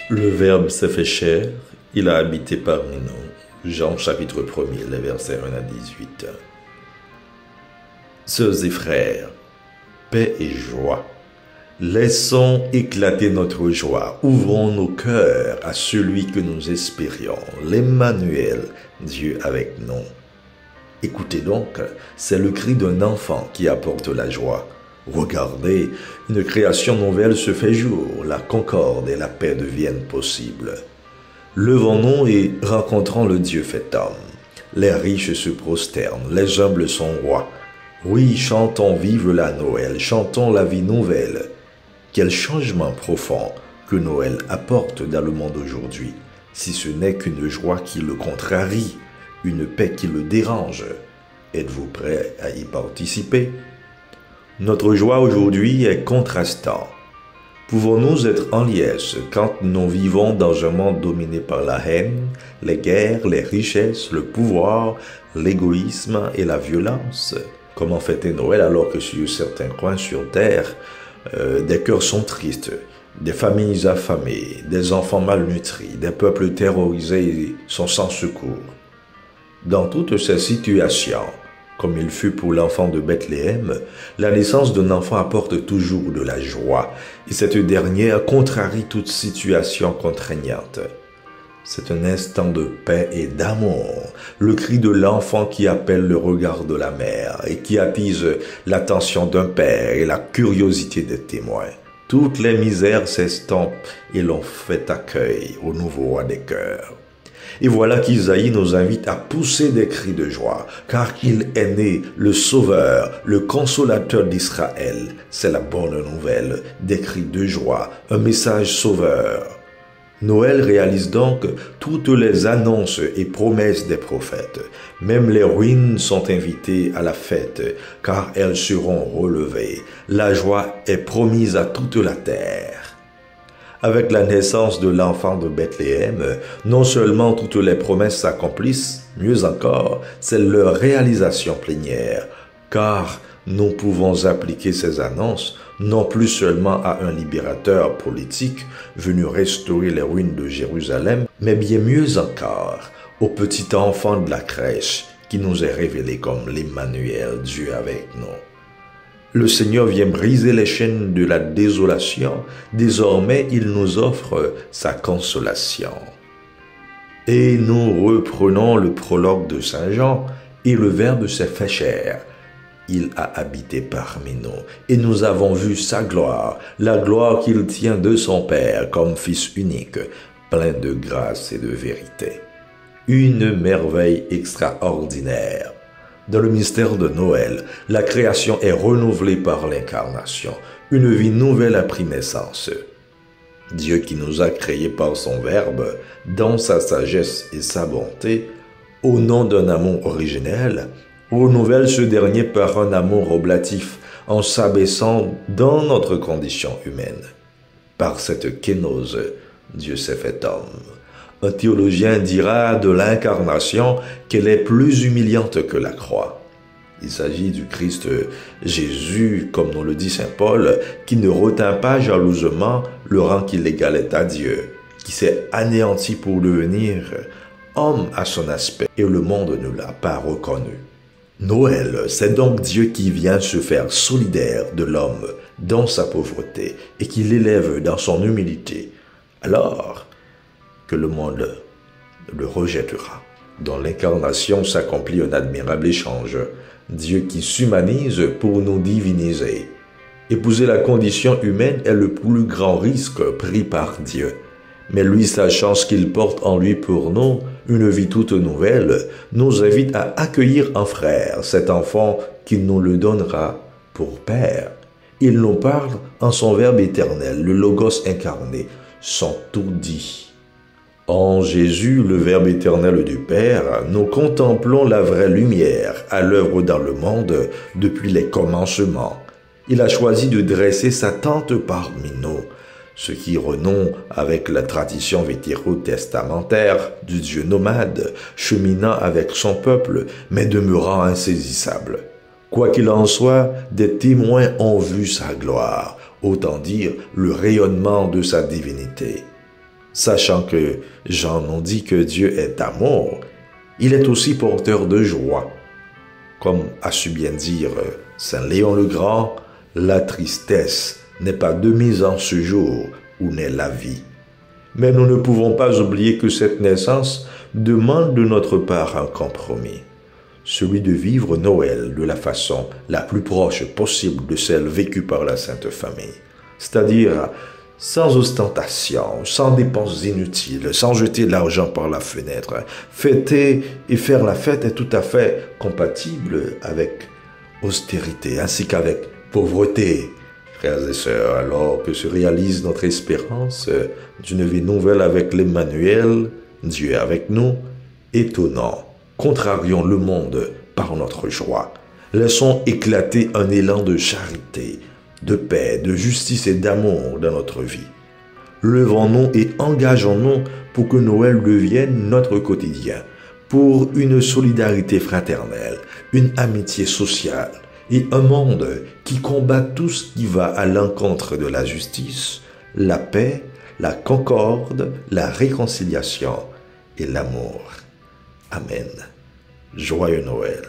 Le Verbe s'est fait chair, il a habité parmi nous. Jean chapitre 1er, les versets 1 à 18. Sœurs et frères, paix et joie. Laissons éclater notre joie. Ouvrons nos cœurs à celui que nous espérions, l'Emmanuel, Dieu avec nous. Écoutez donc, c'est le cri d'un enfant qui apporte la joie. Regardez, une création nouvelle se fait jour, la concorde et la paix deviennent possibles. Levons-nous et rencontrons le Dieu fait homme. Les riches se prosternent, les humbles sont rois. Oui, chantons vive la Noël, chantons la vie nouvelle. Quel changement profond que Noël apporte dans le monde aujourd'hui, si ce n'est qu'une joie qui le contrarie, une paix qui le dérange. Êtes-vous prêt à y participer? Notre joie aujourd'hui est contrastante. Pouvons-nous être en liesse quand nous vivons dans un monde dominé par la haine, les guerres, les richesses, le pouvoir, l'égoïsme et la violence? Comment fêter Noël alors que sur certains coins sur terre, des cœurs sont tristes, des familles affamées, des enfants malnutris, des peuples terrorisés sont sans secours? Dans toutes ces situations, comme il fut pour l'enfant de Bethléem, la naissance d'un enfant apporte toujours de la joie, et cette dernière contrarie toute situation contraignante. C'est un instant de paix et d'amour, le cri de l'enfant qui appelle le regard de la mère et qui attise l'attention d'un père et la curiosité des témoins. Toutes les misères s'estompent et l'on fait accueil au nouveau roi des cœurs. Et voilà qu'Isaïe nous invite à pousser des cris de joie, car il est né le Sauveur, le Consolateur d'Israël. C'est la bonne nouvelle, des cris de joie, un message sauveur. Noël réalise donc toutes les annonces et promesses des prophètes. Même les ruines sont invitées à la fête, car elles seront relevées. La joie est promise à toute la terre. Avec la naissance de l'enfant de Bethléem, non seulement toutes les promesses s'accomplissent, mieux encore, c'est leur réalisation plénière, car nous pouvons appliquer ces annonces non plus seulement à un libérateur politique venu restaurer les ruines de Jérusalem, mais bien mieux encore au petit enfant de la crèche qui nous est révélé comme l'Emmanuel, Dieu avec nous. Le Seigneur vient briser les chaînes de la désolation. Désormais, il nous offre sa consolation. Et nous reprenons le prologue de Saint Jean, et le Verbe s'est fait chair. Il a habité parmi nous, et nous avons vu sa gloire, la gloire qu'il tient de son Père comme Fils unique, plein de grâce et de vérité. Une merveille extraordinaire. Dans le mystère de Noël, la création est renouvelée par l'incarnation. Une vie nouvelle a pris naissance. Dieu qui nous a créés par son Verbe, dans sa sagesse et sa bonté, au nom d'un amour originel, renouvelle ce dernier par un amour oblatif en s'abaissant dans notre condition humaine. Par cette kénose, Dieu s'est fait homme. Un théologien dira de l'incarnation qu'elle est plus humiliante que la croix. Il s'agit du Christ Jésus, comme nous le dit saint Paul, qui ne retint pas jalousement le rang qu'il égalait à Dieu, qui s'est anéanti pour devenir homme à son aspect, et le monde ne l'a pas reconnu. Noël, c'est donc Dieu qui vient se faire solidaire de l'homme dans sa pauvreté et qui l'élève dans son humilité. Alors que le monde le rejettera. Dans l'incarnation s'accomplit un admirable échange. Dieu qui s'humanise pour nous diviniser. Épouser la condition humaine est le plus grand risque pris par Dieu. Mais lui, sachant ce qu'il porte en lui pour nous, une vie toute nouvelle, nous invite à accueillir en frère cet enfant qui nous le donnera pour Père. Il nous parle en son Verbe éternel, le Logos incarné, son tout dit. En Jésus, le Verbe éternel du Père, nous contemplons la vraie lumière à l'œuvre dans le monde depuis les commencements. Il a choisi de dresser sa tente parmi nous, ce qui renoue avec la tradition vétérotestamentaire du Dieu nomade, cheminant avec son peuple, mais demeurant insaisissable. Quoi qu'il en soit, des témoins ont vu sa gloire, autant dire le rayonnement de sa divinité. Sachant que Jean nous dit que Dieu est amour, il est aussi porteur de joie. Comme a su bien dire Saint Léon le Grand, la tristesse n'est pas de mise en ce jour où naît la vie. Mais nous ne pouvons pas oublier que cette naissance demande de notre part un compromis, celui de vivre Noël de la façon la plus proche possible de celle vécue par la Sainte Famille, c'est-à-dire sans ostentation, sans dépenses inutiles, sans jeter l'argent par la fenêtre. Fêter et faire la fête est tout à fait compatible avec austérité ainsi qu'avec pauvreté. Frères et sœurs, alors que se réalise notre espérance d'une vie nouvelle avec l'Emmanuel, Dieu est avec nous, étonnant, contrarions le monde par notre joie. Laissons éclater un élan de charité, de paix, de justice et d'amour dans notre vie. Levons-nous et engageons-nous pour que Noël devienne notre quotidien, pour une solidarité fraternelle, une amitié sociale et un monde qui combat tout ce qui va à l'encontre de la justice, la paix, la concorde, la réconciliation et l'amour. Amen. Joyeux Noël.